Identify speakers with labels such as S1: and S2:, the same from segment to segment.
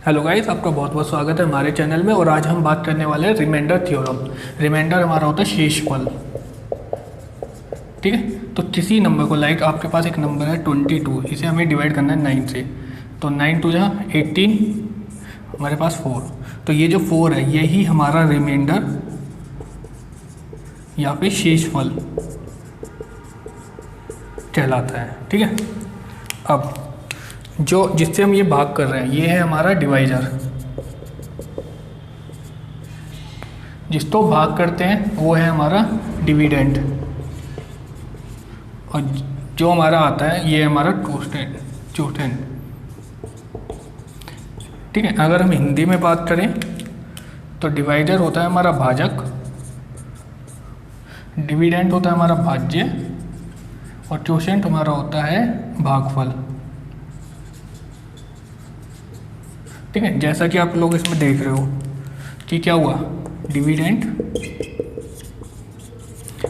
S1: Hello guys, आपका बहुत बहुत स्वागत है हमारे चैनल में। और आज हम बात करने वाले हैं रिमाइंडर थ्योरम। रिमाइंडर हमारा होता है शेषफल। ठीक है, तो किसी नंबर को, लाइक आपके पास एक नंबर है 22, इसे हमें डिवाइड करना है 9 से। तो 9 टू जा 18, हमारे पास 4। तो ये जो 4 है यही हमारा रिमाइंडर या फिर शेषफल कहलाता है। ठीक है, अब जो जिससे हम ये भाग कर रहे हैं ये है हमारा डिवाइजर। जिसको भाग करते हैं वो है हमारा डिविडेंड। और जो हमारा आता है ये है हमारा क्वोटिएंट। ठीक है, अगर हम हिंदी में बात करें तो डिवाइजर होता है हमारा भाजक, डिविडेंड होता है हमारा भाज्य, और क्वोटिएंट हमारा होता है भागफल। ठीक है, जैसा कि आप लोग इसमें देख रहे हो कि क्या हुआ, dividend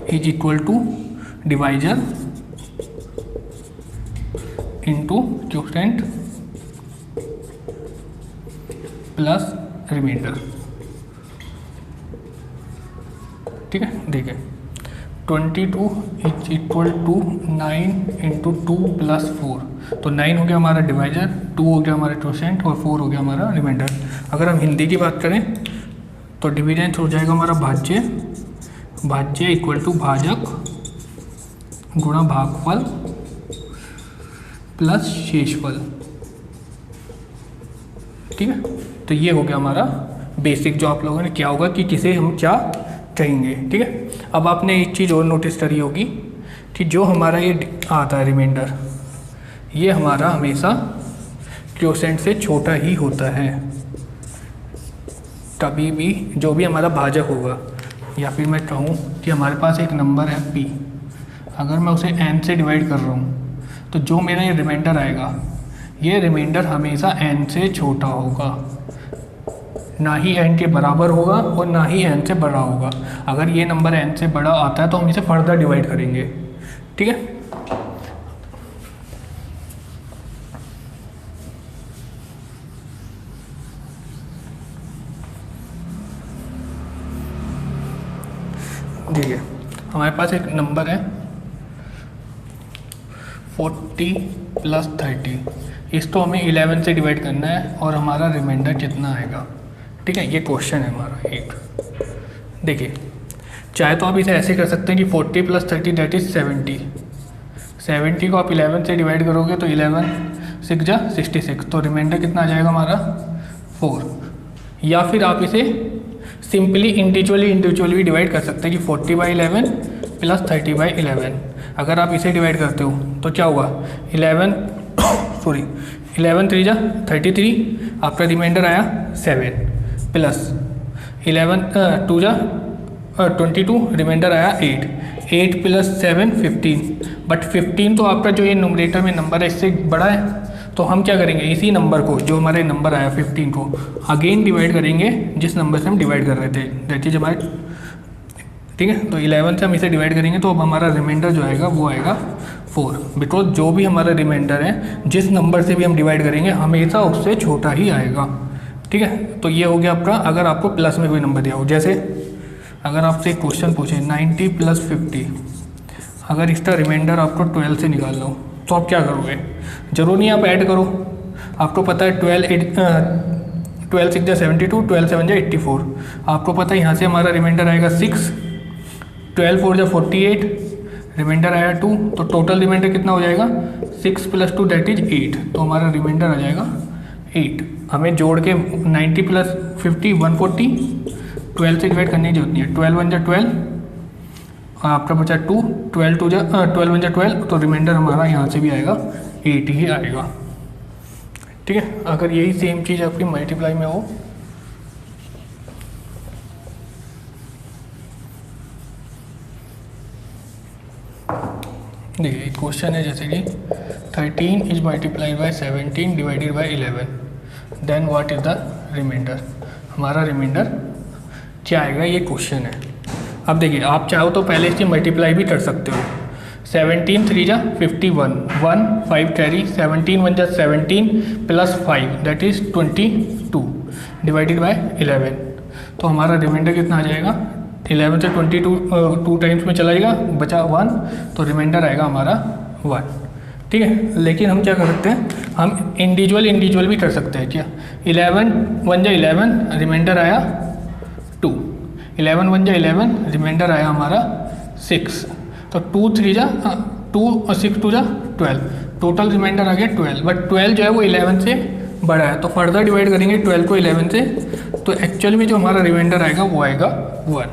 S1: is equal to divisor into quotient plus remainder. ठीक है, देखिए 22 is equal to 9 into 2 plus 4। तो 9 हो गया हमारा डिवाइजर, 2 हो गया हमारा क्वोटिएंट और 4 हो गया हमारा रिमाइंडर। अगर हम हिंदी की बात करें तो डिविडेंड हो जाएगा हमारा भाज्य, भाज्य इक्वल टू भाजक गुणा भागफल प्लस शेषफल। ठीक है, तो ये हो गया हमारा बेसिक, जो आप लोगों ने क्या होगा कि किसे हम क्या कहेंगे। ठीक है, अब आपने एक चीज़ और नोटिस करी होगी कि जो हमारा ये आता है रिमाइंडर, ये हमारा हमेशा क्वोटिएंट से छोटा ही होता है। कभी भी जो भी हमारा भाजक होगा, या फिर मैं कहूँ कि हमारे पास एक नंबर है p, अगर मैं उसे n से डिवाइड कर रहा हूँ तो जो मेरा ये रिमाइंडर आएगा, ये रिमाइंडर हमेशा n से छोटा होगा, ना ही n के बराबर होगा और ना ही n से बड़ा होगा। अगर ये नंबर n से बड़ा आता है तो हम इसे फर्दर डिवाइड करेंगे। ठीक है, देखिए हमारे पास एक नंबर है 40 प्लस 30, इसको हमें 11 से डिवाइड करना है और हमारा रिमाइंडर कितना आएगा। ठीक है, ये क्वेश्चन है हमारा एक। देखिए, चाहे तो आप इसे ऐसे कर सकते हैं कि 40 प्लस 30 दैट इज 70। 70 को आप 11 से डिवाइड करोगे तो 11 6 जा 66, तो रिमाइंडर कितना आ जाएगा हमारा 4। या फिर आप इसे सिंपली इंडिविजुअली भी डिवाइड कर सकते हैं कि 40/11 प्लस 30/11। अगर आप इसे डिवाइड करते हो तो क्या होगा, 11 3 जा 33, आपका रिमाइंडर आया 7 प्लस 2 जा 22, रिमाइंडर आया 8 प्लस 7 15। बट 15 तो आपका जो ये न्यूमरेटर में नंबर है इससे बड़ा है, तो हम क्या करेंगे, इसी नंबर को, जो हमारे नंबर आया 15 को अगेन डिवाइड करेंगे जिस नंबर से हम डिवाइड कर रहे थे, दैट इज हमारे। ठीक है, तो 11 से हम इसे डिवाइड करेंगे तो अब हमारा रिमाइंडर जो आएगा वो आएगा 4, बिकॉज जो भी हमारा रिमाइंडर है जिस नंबर से भी हम डिवाइड करेंगे हमेशा उससे छोटा ही आएगा। ठीक है, तो ये हो गया आपका, अगर आपको प्लस में कोई नंबर दिया हो, जैसे अगर आपसे एक क्वेश्चन पूछे 90 प्लस 50, अगर इसका रिमाइंडर आपको 12 से निकालना हो तो आप क्या करोगे, जरूर नहीं आप ऐड करो, आपको पता है 12 6 जा 72, 12 7 जा 84, आपको पता है यहाँ से हमारा रिमाइंडर आएगा 6, 12 4 जा 48, रिमाइंडर आया 2, तो टोटल रिमाइंडर कितना हो जाएगा 6 प्लस 2 दैट इज 8, तो हमारा रिमाइंडर आ जाएगा 8। हमें जोड़ के 90 प्लस 50 140, 12 से डिवाइड करने की जरूरत नहीं है, 12 1 जा 12, आपका बचा 2, 12 1 जा 12, तो रिमाइंडर हमारा यहाँ से भी आएगा 8 ही आएगा। ठीक है, अगर यही सेम चीज़ आपकी मल्टीप्लाई में हो, देखिए क्वेश्चन है जैसे कि 13 is multiplied by 17 divided by 11, then what is the remainder. हमारा रिमाइंडर क्या आएगा, ये क्वेश्चन है। अब देखिए, आप चाहो तो पहले इसकी मल्टीप्लाई भी कर सकते हो। 17 3 जा 51, 1 5 कैरी, 17 1 जा 17 plus 5 that is 22, divided by 11, तो हमारा रिमाइंडर कितना आ जाएगा, 11 से 22 टू टाइम्स में चला जाएगा, बचा 1, तो रिमाइंडर आएगा हमारा 1। ठीक है, लेकिन हम क्या कर सकते हैं, हम इंडिविजुअल भी कर सकते हैं क्या। 11 1 जा 11, रिमाइंडर आया 2, 11 1 जा 11, रिमाइंडर आया हमारा 6, तो 2 3 जा 2 और 6 2 जा 12, टोटल रिमाइंडर आ गया 12। बट 12 जो है वो 11 से बड़ा है, तो फर्दर डिवाइड करेंगे 12 को 11 से, तो एक्चुअल में जो हमारा रिमाइंडर आएगा वो आएगा 1।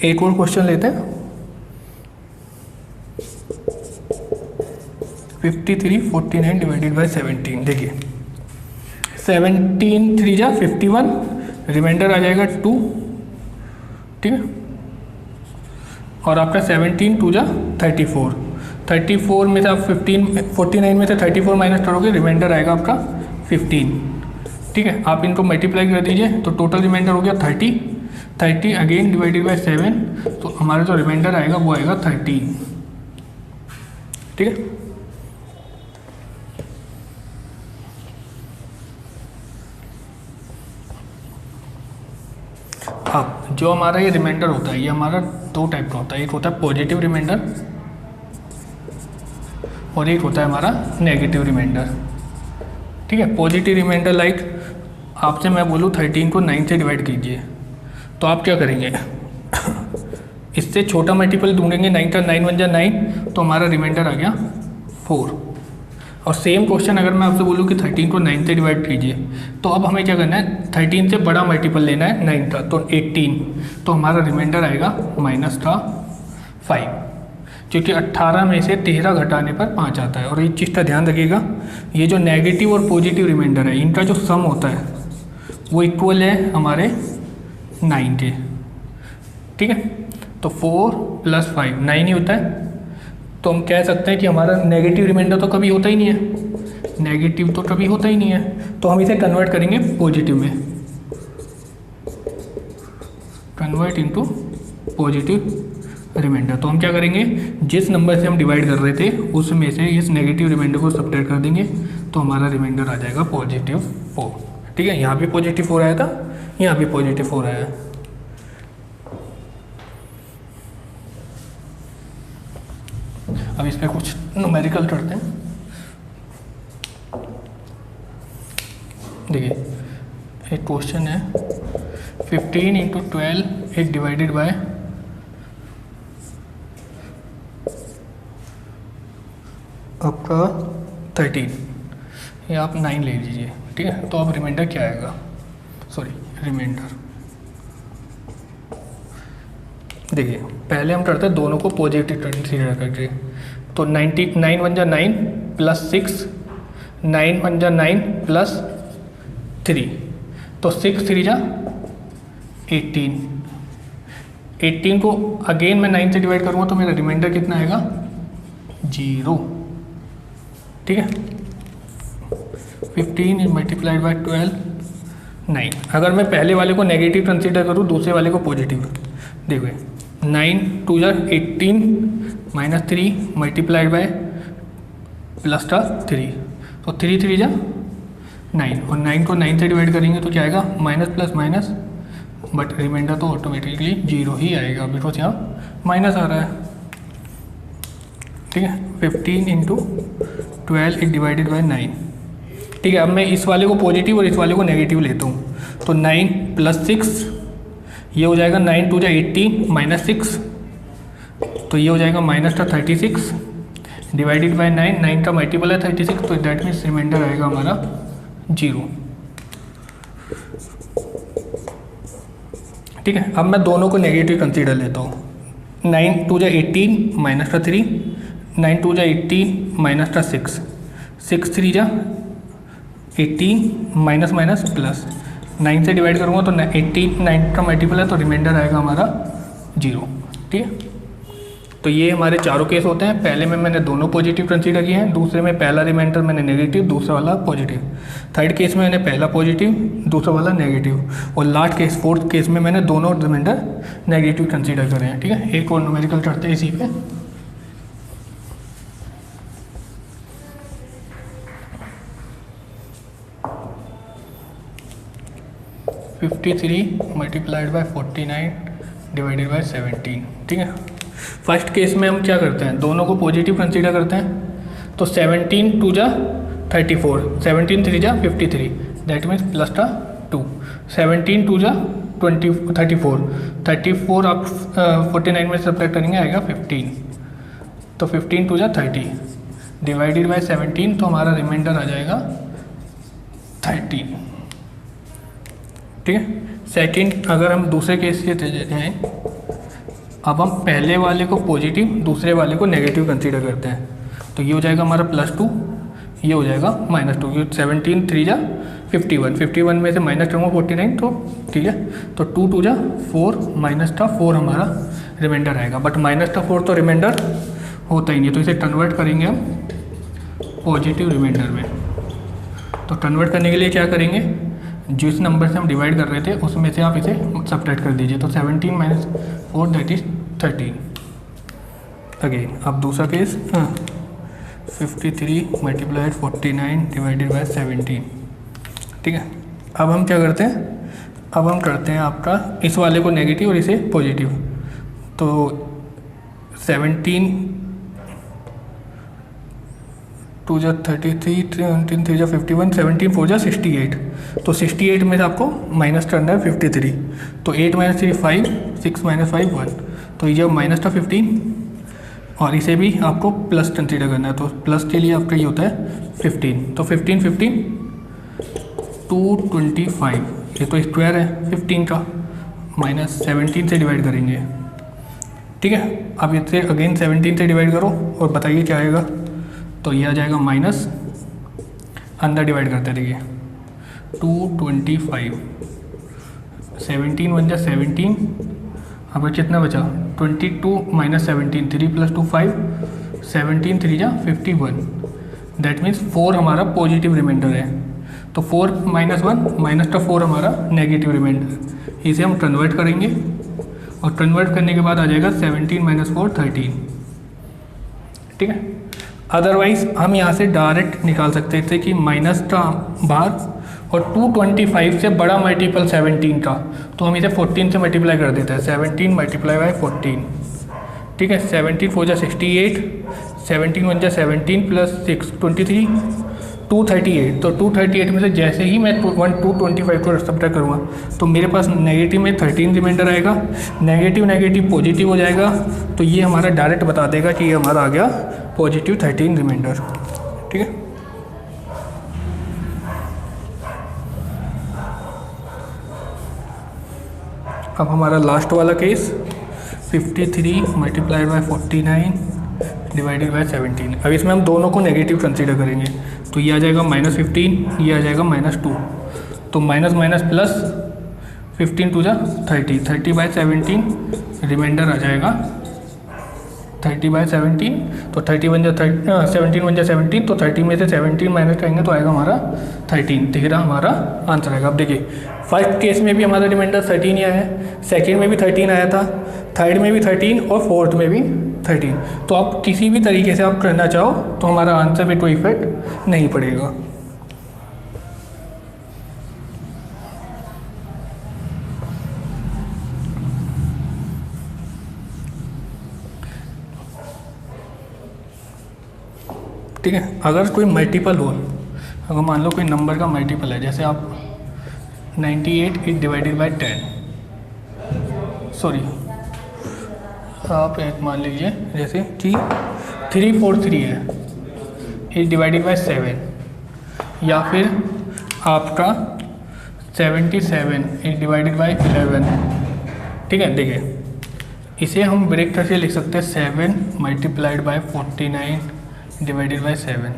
S1: एक और क्वेश्चन लेते हैं, 53 49 डिवाइडेड बाय 17। देखिए 17 3 जा 51, रिमाइंडर आ जाएगा 2। ठीक है, और आपका 17 2 जा 34, 34 में से आप 49 में से 34 माइनस करोगे, रिमाइंडर आएगा आपका 15। ठीक है, आप इनको मल्टीप्लाई कर दीजिए, तो टोटल रिमाइंडर हो गया 30 अगेन डिवाइडेड बाय 7, तो हमारा जो रिमाइंडर आएगा वो आएगा 13। ठीक है, अब जो हमारा ये रिमाइंडर होता है, ये हमारा 2 टाइप का होता है, एक होता है पॉजिटिव रिमाइंडर और एक होता है हमारा नेगेटिव रिमाइंडर। ठीक है, पॉजिटिव रिमाइंडर लाइक आपसे मैं बोलूँ 13 को 9 से डिवाइड कीजिए, तो आप क्या करेंगे इससे छोटा मल्टीपल ढूंढेंगे, 9 का 9 1 जा 9, तो हमारा रिमाइंडर आ गया 4। और सेम क्वेश्चन अगर मैं आपसे बोलूँ कि 13 को 9 से डिवाइड कीजिए, तो अब हमें क्या करना है, 13 से बड़ा मल्टीपल लेना है 9 का, तो 18, तो हमारा रिमाइंडर आएगा माइनस का 5, क्योंकि 18 में से 13 घटाने पर 5 आता है। और एक चीज़ का ध्यान रखिएगा, ये जो नेगेटिव और पॉजिटिव रिमाइंडर है, इनका जो सम होता है वो इक्वल है हमारे 9 के। ठीक है, तो 4 + 5 9 ही होता है, तो हम कह सकते हैं कि हमारा नेगेटिव रिमाइंडर तो कभी होता ही नहीं है, नेगेटिव तो कभी होता ही नहीं है, तो हम इसे कन्वर्ट करेंगे पॉजिटिव में, कन्वर्ट इनटू पॉजिटिव रिमाइंडर। तो हम क्या करेंगे, जिस नंबर से हम डिवाइड कर रहे थे उसमें से इस नेगेटिव रिमाइंडर को सब्ट्रैक्ट कर देंगे, तो हमारा रिमाइंडर आ जाएगा +4। ठीक है, यहाँ भी +4 आया था, यहाँ भी +4 आया है। अब इस पर कुछ न्यूमेरिकल करते हैं। देखिए एक क्वेश्चन है, 15 × 12 इज डिवाइडेड बाय आपका 13, ये आप 9 ले लीजिए। ठीक है, तो अब रिमाइंडर क्या आएगा, रिमाइंडर देखिए पहले हम करते हैं दोनों को पॉजिटिव कंसीडर करके, तो 9 1 जा 9 + 6, 9 1 जा 9 + 3, तो 6 3 जा 18, 18 को अगेन मैं 9 से डिवाइड करूँगा तो मेरा रिमाइंडर कितना आएगा, 0। ठीक है, 15 × 12 9। अगर मैं पहले वाले को नेगेटिव कंसीडर करूँ, दूसरे वाले को पॉजिटिव, देखो 9 2 जा 18 - 3 × +3, तो 3 3 जा 9, और 9 को 9 से डिवाइड करेंगे तो क्या आएगा, minus plus minus, but remainder तो ऑटोमेटिकली 0 ही आएगा, बिकॉज यहाँ माइनस आ रहा है। ठीक है, 15 × 12 इज डिवाइडेड बाय 9। ठीक है, अब मैं इस वाले को पॉजिटिव और इस वाले को नेगेटिव लेता हूँ, तो 9 + 6, ये हो जाएगा 9 2 जा 18 - 6, तो ये हो जाएगा -36 डिवाइडेड बाय 9, 9 का मल्टीपल है 36, तो दैट मीन्स रिमाइंडर आएगा हमारा 0। ठीक है, अब मैं दोनों को नेगेटिव कंसीडर लेता हूँ, 9 2 जा 18 -3, 9 2 जा 18 -6, 6 3 जा 18 माइनस माइनस प्लस, 9 से डिवाइड करूँगा तो 18 9 का मल्टीपल है, तो रिमाइंडर आएगा हमारा 0। ठीक है, तो ये हमारे चारों केस होते हैं। पहले में मैंने दोनों पॉजिटिव कंसीडर किए हैं, दूसरे में पहला रिमाइंडर मैंने नेगेटिव, दूसरा वाला पॉजिटिव, थर्ड केस में मैंने पहला पॉजिटिव, दूसरा वाला नेगेटिव, और लास्ट केस फोर्थ केस में मैंने दोनों रिमाइंडर नेगेटिव कंसीडर करे हैं। ठीक है, एक और न्यूमेरिकल करते हैं इसी पे। 53 मल्टीप्लाइड बाय 49 डिवाइडेड बाय 17। ठीक है, फर्स्ट केस में हम क्या करते हैं, दोनों को पॉजिटिव कंसीडर करते हैं। तो 17 2 जा 34, 17 3 जा 53, दैट मीन्स प्लस का 2। 17 2 जा 34 आप 49 में सब्ट्रैक्ट करेंगे, आएगा 15। तो 15 2 जा 30 डिवाइडेड बाय 17, तो हमारा रिमाइंडर आ जाएगा 30। ठीक है, सेकंड अगर हम दूसरे केस से हैं, अब हम पहले वाले को पॉजिटिव, दूसरे वाले को नेगेटिव कंसीडर करते हैं। तो ये हो जाएगा हमारा +2, ये हो जाएगा -2, ये 17 3 जा 51 में से माइनस करूँगा 49, तो ठीक है, तो 2 2 जा 4 माइनस का 4 हमारा रिमाइंडर आएगा। बट माइनस का 4 तो रिमाइंडर होता ही नहीं, तो इसे कन्वर्ट करेंगे हम पॉजिटिव रिमाइंडर में। तो कन्वर्ट करने के लिए क्या करेंगे, जिस नंबर से हम डिवाइड कर रहे थे उसमें से आप इसे सब्ट्रैक्ट कर दीजिए। तो 17 - 4 दैट इज 13। अगेन अब दूसरा केस, 53 मल्टीप्लाइड 49 डिवाइडेड बाय 17। ठीक है, अब हम क्या करते हैं, अब हम करते हैं आपका इस वाले को नेगेटिव और इसे पॉजिटिव। तो 17 2 जा 33, 17 3 जा 51, 17 4 जा 68। तो 68 में से आपको माइनस करना है 53। तो 8 - 3 5, 6 - 5 1। तो ये माइनस था 15, और इसे भी आपको प्लस कंसीडर करना है। तो प्लस के लिए आपका ये होता है 15। तो 15 15 225, ये तो स्क्वायर है 15 का, -17 से डिवाइड करेंगे। ठीक है, अब इससे अगेन 17 से डिवाइड करो और बताइए क्या आएगा। तो ये आ जाएगा माइनस, अंदर डिवाइड करते रहिए, 225, 17 1 जा 17, अब कितना बचा 22 - 17, 3 + 2 5, 17 3 जा 51, दैट मीन्स 4 हमारा पॉजिटिव रिमाइंडर है। तो 4 - 1 माइनस का 4 हमारा नेगेटिव रिमाइंडर, इसे हम कन्वर्ट करेंगे, और कन्वर्ट करने के बाद आ जाएगा 17 - 4 13। ठीक है, अदरवाइज हम यहाँ से डायरेक्ट निकाल सकते थे कि माइनस का बाहर, और 225 से बड़ा मल्टीपल 17 का, तो हम इसे 14 से मल्टीप्लाई कर देते हैं। 17 मल्टीप्लाई बाय 14। ठीक है, 17 4 जा 68, 17 1 जा 17 + 6 23, 238। तो 238 में से जैसे ही मैं 225 को सब्ट्रैक्ट करूँगा, तो मेरे पास नेगेटिव में 13 रिमाइंडर आएगा, नेगेटिव पॉजिटिव हो जाएगा। तो ये हमारा डायरेक्ट बता देगा कि ये हमारा आ गया पॉजिटिव 13 रिमाइंडर। ठीक है, अब हमारा लास्ट वाला case, 53 multiplied by 49 divided by 17। अब इसमें हम दोनों को नेगेटिव कंसीडर करेंगे। तो ये आ जाएगा -15, ये आ जाएगा -2। तो माइनस माइनस प्लस, 15 2 जा 30, 30 बाय 17 रिमाइंडर आ जाएगा 30 बाय 17। तो 30 1 जा 17 1 जा 17, तो 30 में से 17 माइनस करेंगे तो आएगा हमारा 13। तेरह हमारा आंसर आएगा। अब देखिए फर्स्ट केस में भी हमारा रिमाइंडर 13 ही आया है, सेकेंड में भी 13 आया था, थर्ड में भी 13 और फोर्थ में भी 13। तो आप किसी भी तरीके से आप करना चाहो तो हमारा आंसर पे कोई इफेक्ट नहीं पड़ेगा। ठीक है, अगर कोई मल्टीपल हो, अगर मान लो कोई नंबर का मल्टीपल है, जैसे आप 98 इज डिवाइडेड बाय 10, सॉरी आप एक मान लीजिए जैसे कि 343 है इज डिवाइडेड बाय 7, या फिर आपका 77 इज डिवाइडेड बाय 11। ठीक है, देखिए इसे हम ब्रेक करके लिख सकते हैं 7 मल्टीप्लाइड बाय 49 डिवाइडेड बाय 7।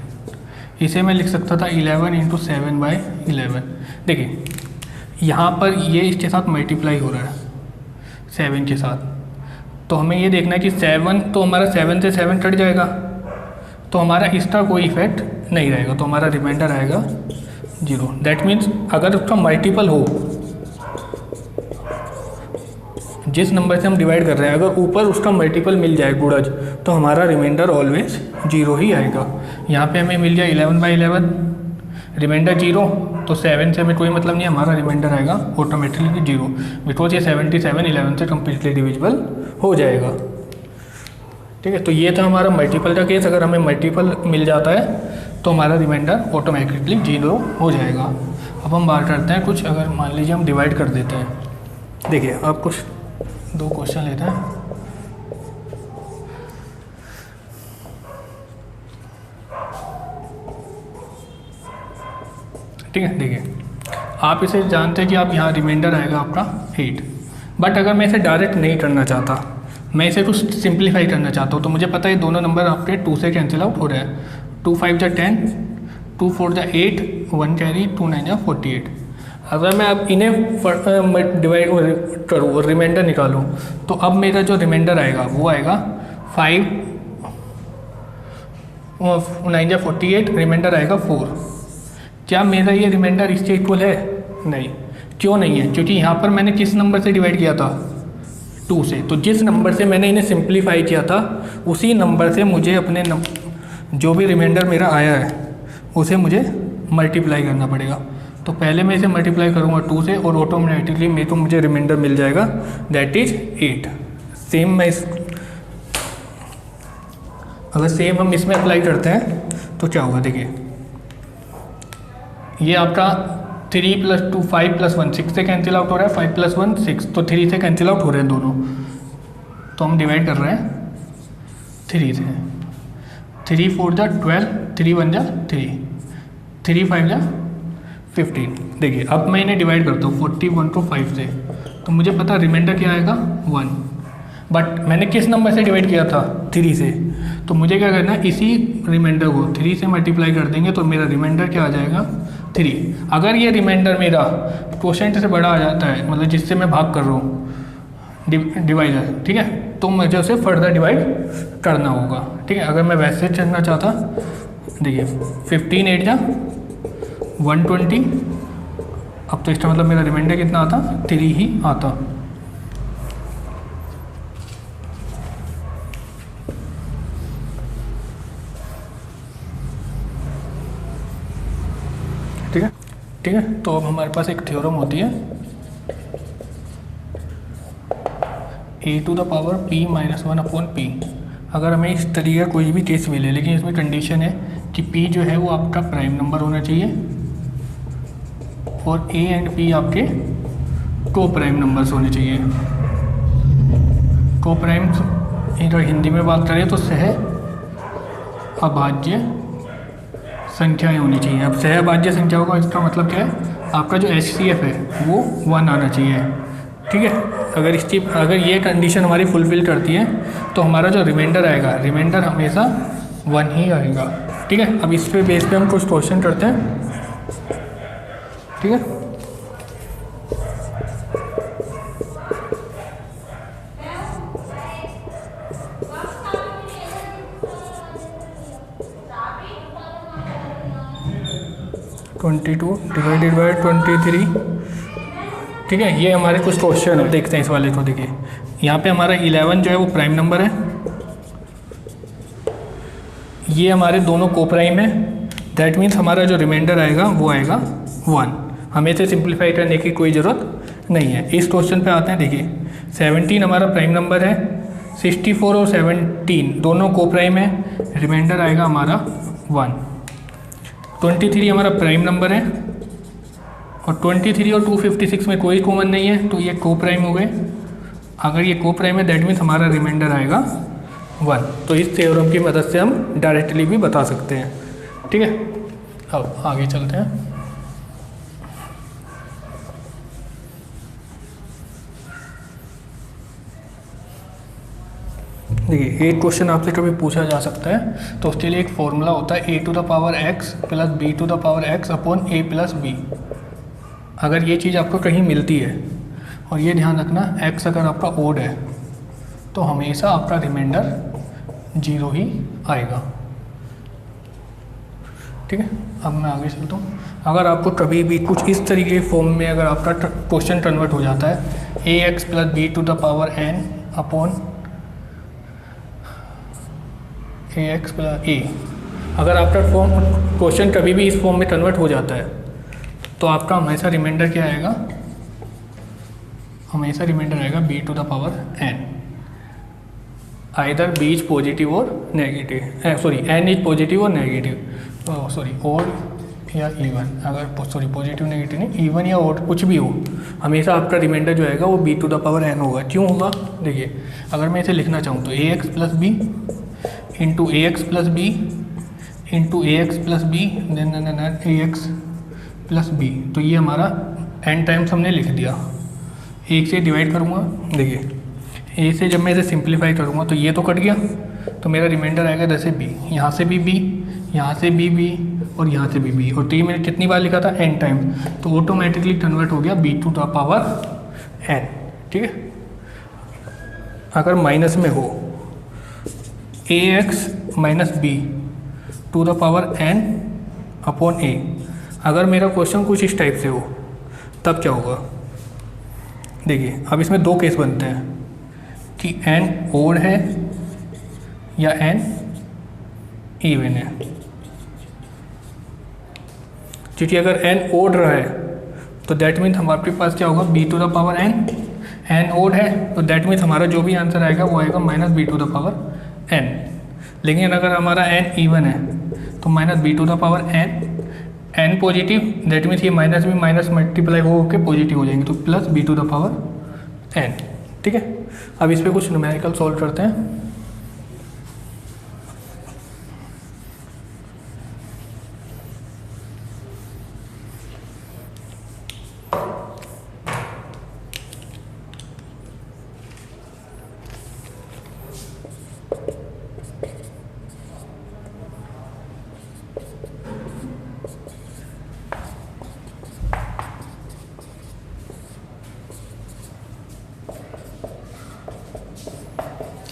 S1: इसे मैं लिख सकता था 11 × 7 बाय 11। देखिए यहाँ पर ये इसके साथ मल्टीप्लाई हो रहा है 7 के साथ, तो हमें ये देखना है कि 7 तो हमारा 7 से 7 कट जाएगा, तो हमारा इसका कोई इफेक्ट नहीं रहेगा, तो हमारा रिमाइंडर आएगा 0। दैट मीन्स अगर उसका मल्टीपल हो, जिस नंबर से हम डिवाइड कर रहे हैं, अगर ऊपर उसका मल्टीपल मिल जाए गुणज, तो हमारा रिमाइंडर ऑलवेज 0 ही आएगा। यहाँ पे हमें मिल गया 11 बाय 11, रिमाइंडर 0, तो 7 से हमें कोई मतलब नहीं, हमारा रिमाइंडर आएगा ऑटोमेटिकली 0, बिकॉज ये 77 11 से कम्प्लीटली डिविजिबल हो जाएगा। ठीक है, तो ये था हमारा मल्टीपल का केस। अगर हमें मल्टीपल मिल जाता है तो हमारा रिमाइंडर ऑटोमेटिकली 0 हो जाएगा। अब हम बात करते हैं कुछ, अगर मान लीजिए हम डिवाइड कर देते हैं। देखिए अब कुछ 2 क्वेश्चन लेते हैं। ठीक है, देखिए आप इसे जानते हैं कि आप यहाँ रिमाइंडर आएगा आपका 8, बट अगर मैं इसे डायरेक्ट नहीं करना चाहता, मैं इसे कुछ सिंप्लीफाई करना चाहता हूँ, तो मुझे पता है दोनों नंबर आपके 2 से कैंसिल आउट हो रहे हैं। 2 5 जा 10, 2 4 जा 8, 1 कैरी, 2 9 जा 48। अगर मैं अब इन्हें डिवाइड करूँ और रिमाइंडर निकालूँ, तो अब मेरा जो रिमाइंडर आएगा वो आएगा 5 9 जा 48, रिमाइंडर आएगा 4। क्या मेरा ये रिमाइंडर इससे इक्वल है? नहीं। क्यों नहीं है? क्योंकि यहाँ पर मैंने किस नंबर से डिवाइड किया था? 2 से। तो जिस नंबर से मैंने इन्हें सिंप्लीफाई किया था उसी नंबर से मुझे अपने जो भी रिमाइंडर मेरा आया है उसे मुझे मल्टीप्लाई करना पड़ेगा। तो पहले मैं इसे मल्टीप्लाई करूँगा 2 से और ऑटोमेटिकली मेरे को मुझे रिमाइंडर मिल जाएगा, दैट इज 8। सेम मैं अगर सेम हम इसमें अप्लाई करते हैं तो क्या होगा? देखिए ये आपका 3 + 2 5 + 1 6 से कैंसिल आउट हो रहा है, 5 + 1 6, तो 3 से कैंसिल आउट हो रहे हैं दोनों। तो हम डिवाइड कर रहे हैं 3 से। 3 4 जा 12, 3 1 जा 3, 3 5 जा 15। देखिए अब मैं इन्हें डिवाइड करता हूँ 41 को 5 से, तो मुझे पता रिमाइंडर क्या आएगा 1, बट मैंने किस नंबर से डिवाइड किया था? 3 से। तो मुझे क्या करना है, इसी रिमाइंडर को 3 से मल्टीप्लाई कर देंगे तो मेरा रिमाइंडर क्या आ जाएगा? 3। अगर ये रिमाइंडर मेरा क्वोशेंट से बड़ा आ जाता है, मतलब जिससे मैं भाग कर रहा हूँ डिवाइडर, ठीक है, तो मुझे उसे फर्दर डिवाइड करना होगा। ठीक है, अगर मैं वैसे चलना चाहता, देखिए 15 8 जा 120, अब तो इसका मतलब मेरा रिमाइंडर कितना आता? 3 ही आता। ठीक है, ठीक है। तो अब हमारे पास एक थ्योरम होती है a⁻p - 1/p। अगर हमें इस तरीके का कोई भी केस मिले, लेकिन इसमें कंडीशन है कि p जो है वो आपका प्राइम नंबर होना चाहिए और a एंड p आपके को प्राइम नंबर्स होने चाहिए। को प्राइम अगर हिंदी में बात करें तो सह अभाज्य संख्याएं होनी चाहिए। अब सहअभाज्य संख्याओं का इसका मतलब क्या है? आपका जो HCF है वो 1 आना चाहिए। ठीक है, अगर ये कंडीशन हमारी फुलफिल करती है तो हमारा जो रिमाइंडर आएगा, रिमाइंडर हमेशा 1 ही आएगा। ठीक है, अब इस पे बेस पे हम कुछ क्वेश्चन करते हैं। ठीक है, (22 / 23). ठीक है, ये हमारे कुछ क्वेश्चन है, देखते हैं इस वाले को। देखिए यहाँ पे हमारा 11 जो है वो प्राइम नंबर है, ये हमारे दोनों को प्राइम है, दैट मीन्स हमारा जो रिमाइंडर आएगा वो आएगा 1। हमें इसे सिंप्लीफाई करने की कोई ज़रूरत नहीं है। इस क्वेश्चन पे आते हैं। देखिए 17 हमारा प्राइम नंबर है, 64 और 17 दोनों को प्राइम है, रिमाइंडर आएगा हमारा 1। 23 हमारा प्राइम नंबर है और 23 और 256 में कोई कॉमन नहीं है, तो ये को प्राइम हो गए। अगर ये को प्राइम है दैट मीन्स हमारा रिमाइंडर आएगा 1। तो इस थ्योरम की मदद से हम डायरेक्टली भी बता सकते हैं। ठीक है, अब आगे चलते हैं। देखिए एक क्वेश्चन आपसे कभी पूछा जा सकता है, तो उसके लिए एक फॉर्मूला होता है a⁻x + b⁻x upon a + b। अगर ये चीज़ आपको कहीं मिलती है, और ये ध्यान रखना x अगर आपका ओड है तो हमेशा आपका रिमाइंडर 0 ही आएगा। ठीक है, अब मैं आगे चलता हूँ। अगर आपको कभी भी कुछ इस तरीके के फॉर्म में अगर आपका क्वेश्चन कन्वर्ट हो जाता है ax + b⁻n upon ax + a, अगर आपका क्वेश्चन कभी भी इस फॉर्म में कन्वर्ट हो जाता है तो आपका हमेशा रिमाइंडर क्या आएगा, हमेशा रिमाइंडर आएगा b to the power n, either b is positive और negative, sorry n is positive और नेगेटिव, सॉरी और या इवन, अगर सॉरी पॉजिटिव नेगेटिव नहीं, इवन या और कुछ भी हो, हमेशा आपका रिमाइंडर जो आएगा वो b to the power n होगा। क्यों होगा, देखिए अगर मैं इसे लिखना चाहूँ तो ax प्लस बी इंटू ए एक्स प्लस बी इंटू ए एक्स प्लस बी देन ए एक्स प्लस बी, तो ये हमारा n टाइम्स हमने लिख दिया। एक से डिवाइड करूँगा, देखिए a से जब मैं इसे सिंप्लीफाई करूँगा तो ये तो कट गया, तो मेरा रिमाइंडर आएगा जैसे b, यहाँ से भी b, यहाँ से भी b और यहाँ से भी b, और तो ये मैंने कितनी बार लिखा था n टाइम्स, तो ऑटोमेटिकली कन्वर्ट हो गया b to the power n। ठीक है, अगर माइनस में हो ax minus B to the power n upon a, अगर मेरा क्वेश्चन कुछ इस टाइप से हो तब क्या होगा, देखिए अब इसमें दो केस बनते हैं कि n ओड है या n इवन है। क्योंकि अगर n ओड रहा है तो दैट मीन्स हमारे पास क्या होगा, b to the power n odd है तो दैट मीन्स हमारा जो भी आंसर आएगा वो आएगा minus b to the power n। लेकिन अगर हमारा n इवन है तो minus b to the power n positive, that means ये माइनस भी माइनस मल्टीप्लाई हो के पॉजिटिव हो जाएंगे, तो plus b to the power n। ठीक है, अब इस पर कुछ न्यूमेरिकल सॉल्व करते हैं।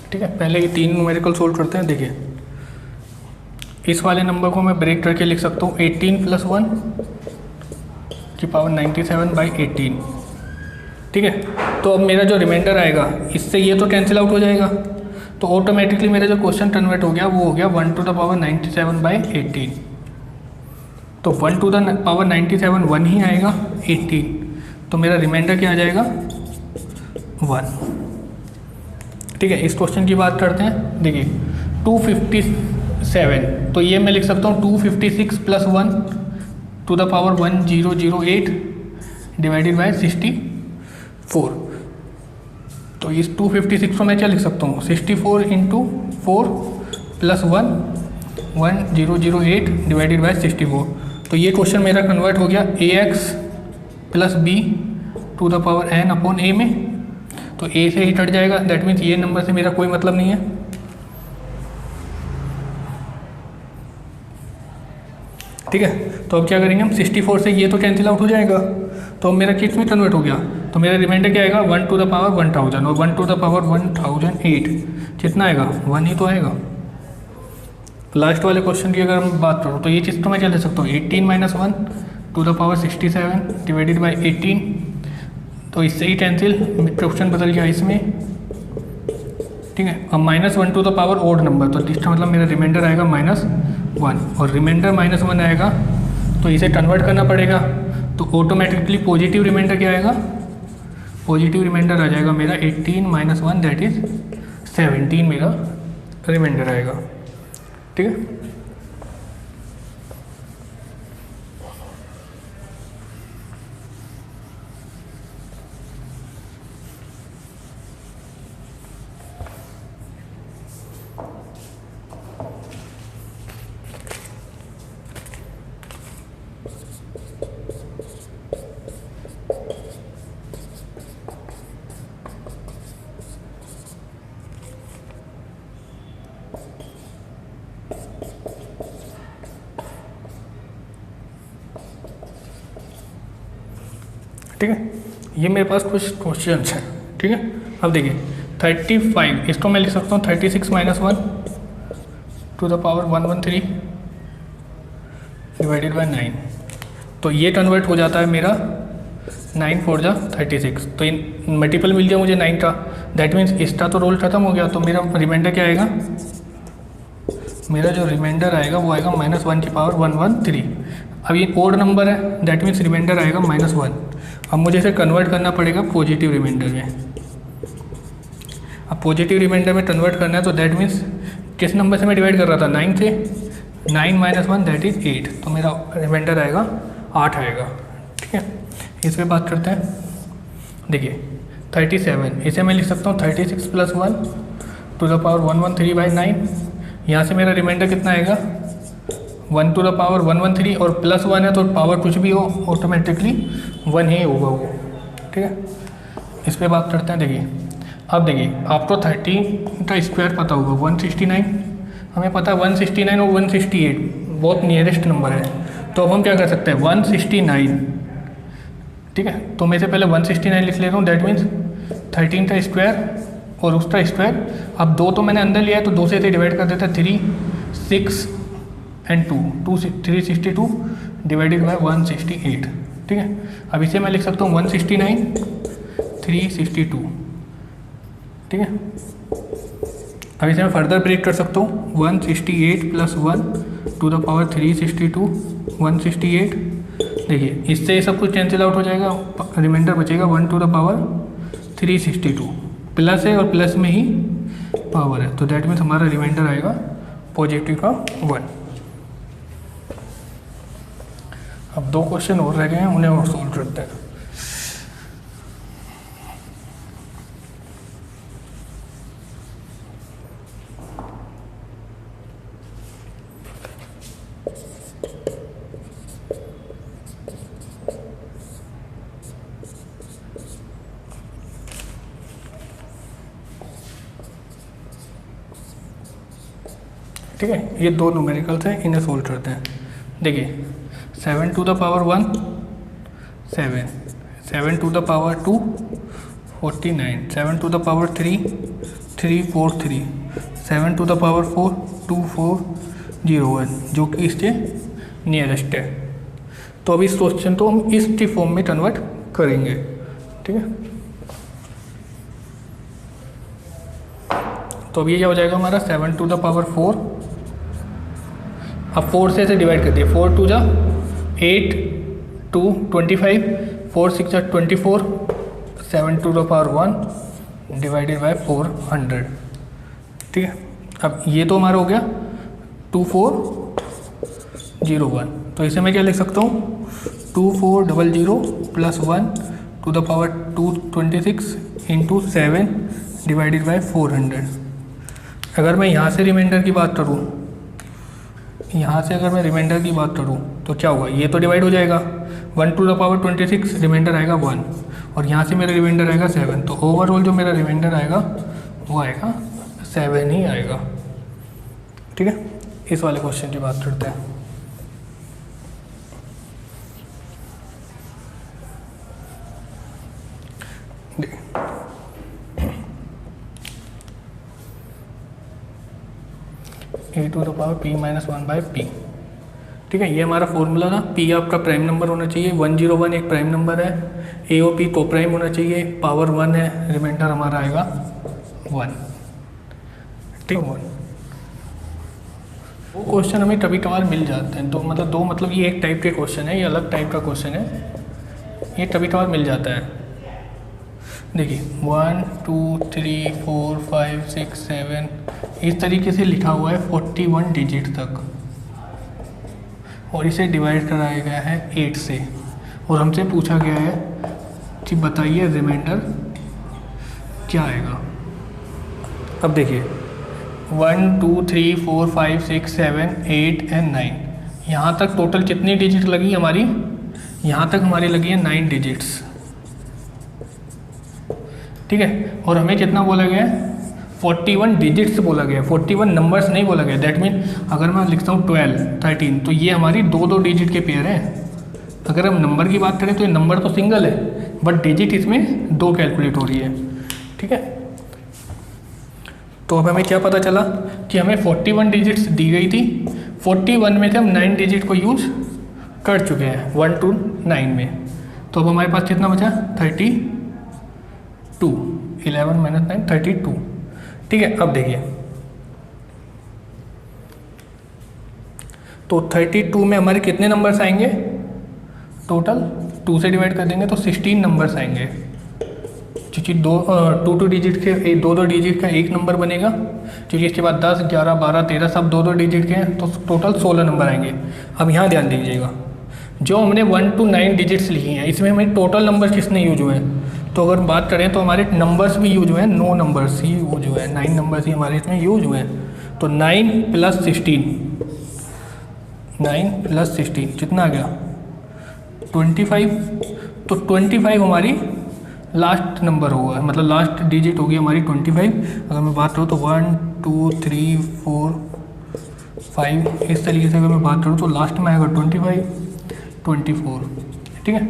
S1: ठीक है, पहले ये तीन न्यूमेरिकल सोल्व करते हैं। देखिए इस वाले नंबर को मैं ब्रेक करके लिख सकता हूँ 18 प्लस 1 की पावर 97 बाई 18। ठीक है, तो अब मेरा जो रिमाइंडर आएगा इससे ये तो कैंसिल आउट हो जाएगा, तो ऑटोमेटिकली मेरा जो क्वेश्चन कन्वर्ट हो गया वो हो गया 1 टू द पावर 97 बाई 18। तो 1 टू द पावर 97 1 ही आएगा 18, तो मेरा रिमाइंडर क्या आ जाएगा 1। ठीक है, इस क्वेश्चन की बात करते हैं। देखिए 257, तो ये मैं लिख सकता हूँ 256 plus 1 to the power 1008 divided by 64। तो इस 256 को मैं क्या लिख सकता हूँ 64 इंटू 4 प्लस 1 1008 डिवाइडेड बाय 64। तो ये क्वेश्चन मेरा कन्वर्ट हो गया ax plus B to the power n upon a में, तो a से ही कट जाएगा, दैट मीन्स ये नंबर से मेरा कोई मतलब नहीं है। ठीक है, तो अब क्या करेंगे हम 64 से ये तो कैंसिल आउट हो जाएगा, तो अब मेरा किस में कन्वर्ट हो गया, तो मेरा रिमाइंडर क्या आएगा 1 टू द पावर 1000, और 1 टू द पावर 1008 कितना आएगा 1 ही तो आएगा। लास्ट वाले क्वेश्चन की अगर मैं बात करूँ तो ये चीज़ तो मैं क्या ले सकता हूँ 18 minus 1 to the power 67 divided by 18, तो इससे ही कैंसिल, क्वेश्चन बदल गया इसमें। ठीक है, अब -1 to the power odd number, तो इसका मतलब मेरा रिमाइंडर आएगा -1, और रिमाइंडर -1 आएगा तो इसे कन्वर्ट करना पड़ेगा, तो ऑटोमेटिकली पॉजिटिव रिमाइंडर क्या आएगा, पॉजिटिव रिमाइंडर आ जाएगा मेरा 18 माइनस 1 दैट इज 17 मेरा रिमाइंडर आएगा। ठीक है, ठीक है, ये मेरे पास कुछ क्वेश्चंस हैं। ठीक है, अब देखिए 35, इसको मैं लिख सकता हूँ 36 minus 1 to the power 113 divided by 9, तो ये कन्वर्ट हो जाता है मेरा 9 4 जा 36, तो इन मल्टीपल मिल गया मुझे 9 का, दैट मीन्स इसका तो रोल खत्म हो गया, तो मेरा रिमाइंडर क्या आएगा मेरा जो रिमाइंडर आएगा वो आएगा -1 की पावर 113। अब ये ओड नंबर है, दैट मीन्स रिमाइंडर आएगा -1। अब मुझे इसे कन्वर्ट करना पड़ेगा पॉजिटिव रिमाइंडर में। अब पॉजिटिव रिमाइंडर में कन्वर्ट करना है तो दैट मीन्स किस नंबर से मैं डिवाइड कर रहा था, 9 से। 9 - 1 दैट इज़ 8, तो मेरा रिमाइंडर आएगा 8 आएगा। ठीक है, इस पर बात करते हैं। देखिए 37, इसे मैं लिख सकता हूँ 36 + 1 टू द पावर 113/9। यहाँ से मेरा रिमाइंडर कितना आएगा, 1 टू द पावर 113, और +1 है तो पावर कुछ भी हो ऑटोमेटिकली 1 ही होगा वो। ठीक है, इस पर बात करते हैं। देखिए अब देखिए, आपको 13 का स्क्वायर पता होगा, 169। हमें पता है 169 और 168 बहुत नियरेस्ट नंबर है, तो अब हम क्या कर सकते हैं, 169। ठीक है, तो मैं से पहले 169 लिख लेता हूँ, दैट मीन्स 13 का स्क्वायर और उसका स्क्वायर। अब 2 तो मैंने अंदर लिया है तो 2 से डिवाइड कर देता है, 3, 6 एंड 2 362 डिवाइडेड बाय 168। ठीक है, अब इसे मैं लिख सकता हूँ 169 362। ठीक है, अब इसे मैं फर्दर ब्रेक कर सकता हूँ, 168 + 1 टू द पावर 362 168। देखिए इससे ये सब कुछ कैंसिल आउट हो जाएगा, रिमाइंडर बचेगा 1 टू द पावर 362। प्लस है और प्लस में ही पावर है, तो दैट मीन्स हमारा रिमाइंडर आएगा पॉजिटिव का 1। अब 2 क्वेश्चन और रह गए हैं, उन्हें और सोल्व करते हैं। ठीक है, ये 2 न्यूमेरिकल्स हैं, इन्हें सोल्व करते हैं। देखिए 7 to the power 1 7, 7 to the power 2 49, 7 to the power 3 343, 7 to the power 4 2401, जो कि इसके नियरेस्ट है। तो अभी इस क्वेश्चन को हम इस फॉर्म में कन्वर्ट करेंगे। ठीक है, तो अब ये क्या हो जाएगा हमारा, 7 टू द पावर 4। अब 4 से इसे डिवाइड कर दिए, 4 टू जा 8 2 25, 4 6 जा 24, 7 to the power 1 divided by 400। ठीक है, अब ये तो हमारा हो गया 2401। तो इसे मैं क्या लिख सकता हूँ, 2400 + 1 to the power 226 × 7 divided by 400। अगर मैं यहाँ से रिमाइंडर की बात करूँ, यहाँ से अगर मैं रिमाइंडर की बात करूँ तो क्या होगा, ये तो डिवाइड हो जाएगा, 1 टू द पावर 26 रिमाइंडर आएगा 1, और यहाँ से मेरा रिमाइंडर आएगा 7। तो ओवरऑल जो मेरा रिमाइंडर आएगा वो आएगा 7 ही आएगा। ठीक है, इस वाले क्वेश्चन की बात करते हैं। A to the power p - 1/p। ठीक है, ये हमारा फॉर्मूला था। p आपका प्राइम नंबर होना चाहिए, 101 एक प्राइम नंबर है, a और p को प्राइम होना चाहिए, पावर 1 है, रिमाइंडर हमारा आएगा 1। ठीक है, 1। वो क्वेश्चन हमें कभी कभार मिल जाते हैं, तो मतलब ये एक टाइप के क्वेश्चन है, ये अलग टाइप का क्वेश्चन है, ये कभी कभार मिल जाता है। देखिए 1 2 3 4 5 6 7 इस तरीके से लिखा हुआ है 41 डिजिट तक, और इसे डिवाइड कराया गया है 8 से, और हमसे पूछा गया है कि बताइए रिमाइंडर क्या आएगा। अब देखिए 1 2 3 4 5 6 7 8 एंड 9, यहाँ तक टोटल कितनी डिजिट लगी हमारी, यहाँ तक हमारी लगी है 9 डिजिट्स। ठीक है, और हमें कितना बोला गया है, 41 डिजिट्स बोला गया है, 41 नंबर्स नहीं बोला गया। दैट मीन अगर मैं लिखता हूँ 12 13, तो ये हमारी 2 डिजिट के पेयर हैं। अगर हम नंबर की बात करें तो ये नंबर तो सिंगल है, बट डिजिट इसमें 2 कैलकुलेट हो रही है। ठीक है, तो अब हमें क्या पता चला कि हमें 41 डिजिट्स दी गई थी, 41 में से हम 9 डिजिट को यूज कर चुके हैं 1 to 9 में। तो अब हमारे पास कितना बचा, 32, 11 - 9 32। ठीक है, अब देखिए तो 32 में हमारे कितने नंबर्स आएंगे टोटल, 2 से डिवाइड कर देंगे तो 16 नंबर्स आएंगे, क्योंकि टू डिजिट के दो डिजिट का एक नंबर बनेगा, क्योंकि इसके बाद 10, 11, 12, 13 सब दो डिजिट के हैं, तो टोटल 16 नंबर आएंगे। अब यहाँ ध्यान दीजिएगा, जो हमने 1 to 9 डिजिट्स लिखी हैं इसमें हमें टोटल नंबर कितने यूज हुए हैं, तो अगर बात करें तो हमारे नंबर्स भी यूज हुए हैं, 9 नंबर्स ही यूज हुए हैं, 9 नंबर्स ही हमारे इसमें यूज हुए हैं। तो 9 + 16, 9 + 16 कितना आ गया 25। तो 25 हमारी लास्ट नंबर होगा, मतलब लास्ट डिजिट होगी हमारी 25। अगर मैं बात करूँ तो 1 2 3 4 5 इस तरीके से अगर मैं बात करूँ तो लास्ट में आएगा 25 24। ठीक है,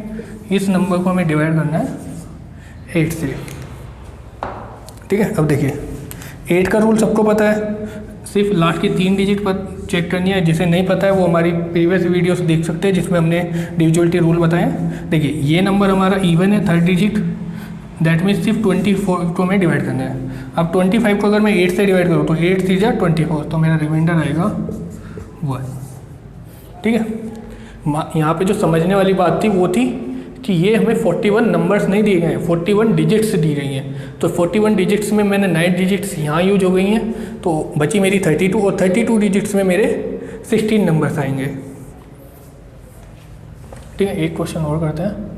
S1: इस नंबर को हमें डिवाइड करना है 8 से। ठीक है, अब देखिए 8 का रूल सबको पता है, सिर्फ लास्ट की 3 डिजिट पर चेक करनी है। जिसे नहीं पता है वो हमारी प्रीवियस वीडियोस देख सकते हैं जिसमें हमने डिविजिबिलिटी रूल बताया। देखिए ये नंबर हमारा इवन है, 3rd डिजिट, दैट मीन्स सिर्फ 24 को हमें डिवाइड करना है। अब 25 को अगर मैं 8 से डिवाइड करूँ तो 8 3 जा 24, तो मेरा रिमाइंडर आएगा 1। ठीक है, यहाँ पे जो समझने वाली बात थी वो थी कि ये हमें 41 नंबर्स नहीं दिए गए हैं, 41 डिजिट्स दी गई हैं। तो 41 डिजिट्स में मैंने 9 डिजिट्स यहाँ यूज हो गई हैं, तो बची मेरी 32, और 32 डिजिट्स में मेरे 16 नंबर्स आएंगे। ठीक है, एक क्वेश्चन और करते हैं।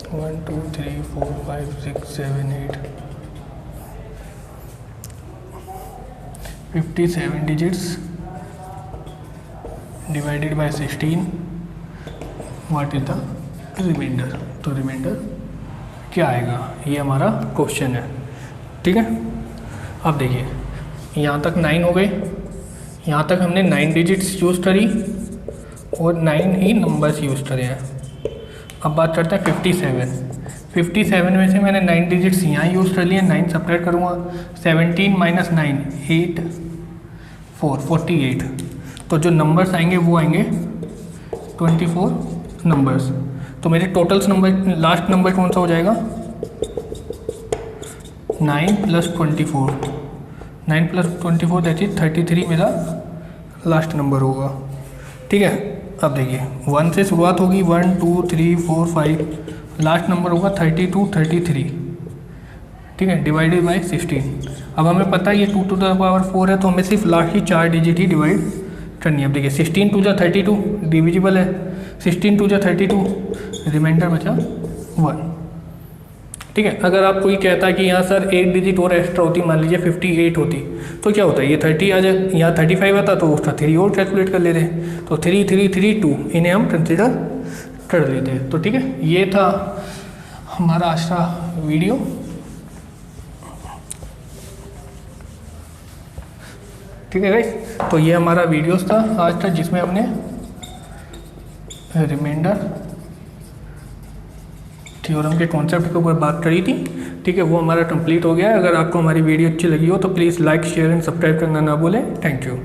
S1: One 2 3 4 5 6 7 8 57 digits divided by 16, what is the remainder. तो रिमाइंडर क्या आएगा, ये हमारा क्वेश्चन है। ठीक है, अब देखिए यहाँ तक 9 हो गए, यहाँ तक हमने 9 डिजिट्स यूज़ करी और 9 ही नंबर्स यूज़ करे हैं। अब बात करते हैं 57 में से मैंने 9 डिजिट्स यहाँ यूज़ कर लिए, 9 सब्ट्रैक्ट करूँगा, 17 - 9 8 4 48। तो जो नंबर्स आएंगे वो आएंगे 24 नंबर्स। तो मेरे टोटल्स नंबर, लास्ट नंबर कौन सा हो जाएगा 9 + 24, 9 + 24 दैट इज 33 मेरा लास्ट नंबर होगा। ठीक है, अब देखिए 1 से शुरुआत होगी, 1 2 3 4 5, लास्ट नंबर होगा 32 33। ठीक है, डिवाइडेड बाय 16। अब हमें पता है ये 2 to the power 4 है, तो हमें सिर्फ लास्ट की 4 डिजिट ही डिवाइड करनी है। अब देखिए 16 2 जा 32 डिविजिबल है, 16 2 जा 32, रिमाइंडर बचा 1। ठीक है, अगर आप कोई कहता है कि यहाँ सर 1 डिजिट और एक्स्ट्रा होती, मान लीजिए 58 होती, तो क्या होता है ये 30 आ जाए, यहाँ 35 आता तो उसका 3 और कैलकुलेट कर लेते, तो 3 3 3 2 इन्हें हम कंसिडर कर लेते हैं। तो ठीक है, ये था हमारा आज का वीडियो। ठीक है गाइस, तो ये हमारा वीडियोस था आज तक जिसमें हमने रिमाइंडर थ्योरम के कॉन्सेप्ट के ऊपर बात करी थी। ठीक है, वो हमारा कंप्लीट हो गया है। अगर आपको हमारी वीडियो अच्छी लगी हो तो please like share and subscribe करना ना भूलें। Thank you.